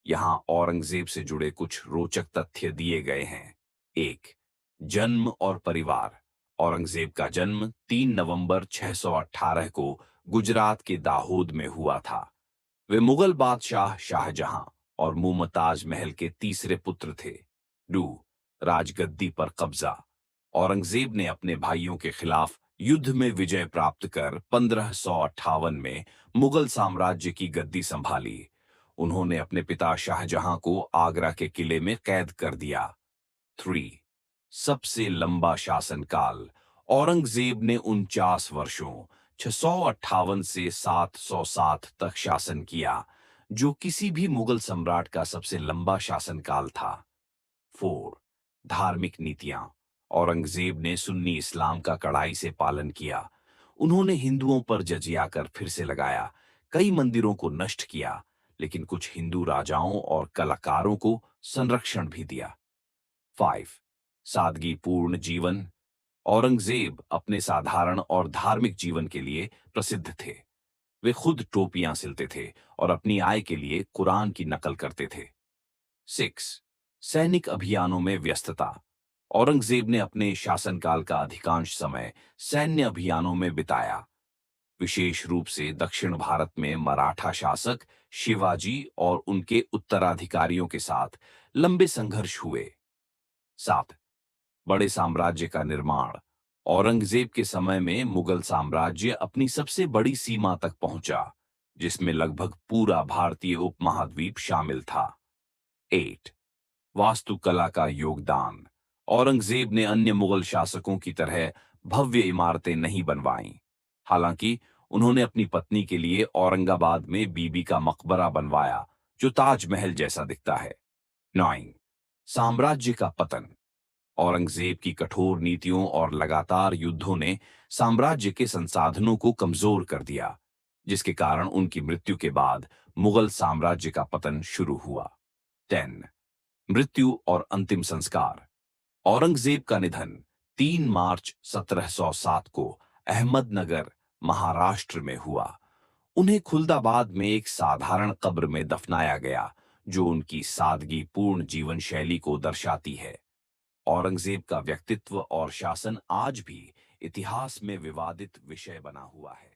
यहाँ औरंगजेब से जुड़े कुछ रोचक तथ्य दिए गए हैं। एक, जन्म और परिवार। औरंगजेब का जन्म 3 नवंबर 618 को गुजरात के दाहोद में हुआ था। वे मुगल बादशाह शाहजहां और मुमताज महल के तीसरे पुत्र थे। 2, राजगद्दी पर कब्जा। औरंगजेब ने अपने भाइयों के खिलाफ युद्ध में विजय प्राप्त कर 1558 में मुगल साम्राज्य की गद्दी संभाली। उन्होंने अपने पिता शाहजहां को आगरा के किले में कैद कर दिया। 3, सबसे लंबा शासनकाल। औरंगजेब ने 49 वर्षों 658 से 707 तक शासन किया, जो किसी भी मुगल सम्राट का सबसे लंबा शासनकाल था। 4, धार्मिक नीतियां। औरंगजेब ने सुन्नी इस्लाम का कड़ाई से पालन किया। उन्होंने हिंदुओं पर जजिया कर फिर से लगाया, कई मंदिरों को नष्ट किया, लेकिन कुछ हिंदू राजाओं और कलाकारों को संरक्षण भी दिया। 5, सादगीपूर्ण जीवन। औरंगजेब अपने साधारण और धार्मिक जीवन के लिए प्रसिद्ध थे। वे खुद टोपियां सिलते थे और अपनी आय के लिए कुरान की नकल करते थे। 6, सैनिक अभियानों में व्यस्तता। औरंगजेब ने अपने शासनकाल का अधिकांश समय सैन्य अभियानों में बिताया, विशेष रूप से दक्षिण भारत में मराठा शासक शिवाजी और उनके उत्तराधिकारियों के साथ लंबे संघर्ष हुए। 7, बड़े साम्राज्य का निर्माण। औरंगजेब के समय में मुगल साम्राज्य अपनी सबसे बड़ी सीमा तक पहुंचा, जिसमें लगभग पूरा भारतीय उपमहाद्वीप शामिल था। 8, वास्तुकला का योगदान। औरंगजेब ने अन्य मुगल शासकों की तरह भव्य इमारतें नहीं बनवाईं। हालांकि उन्होंने अपनी पत्नी के लिए औरंगाबाद में बीबी का मकबरा बनवाया, जो ताजमहल जैसा दिखता है। 9, साम्राज्य का पतन। औरंगजेब की कठोर नीतियों और लगातार युद्धों ने साम्राज्य के संसाधनों को कमजोर कर दिया, जिसके कारण उनकी मृत्यु के बाद मुगल साम्राज्य का पतन शुरू हुआ। 10, मृत्यु और अंतिम संस्कार। औरंगजेब का निधन 3 मार्च 1707 को अहमदनगर, महाराष्ट्र में हुआ। उन्हें खुलदाबाद में एक साधारण कब्र में दफनाया गया, जो उनकी सादगीपूर्ण जीवन शैली को दर्शाती है। औरंगजेब का व्यक्तित्व और शासन आज भी इतिहास में विवादित विषय बना हुआ है।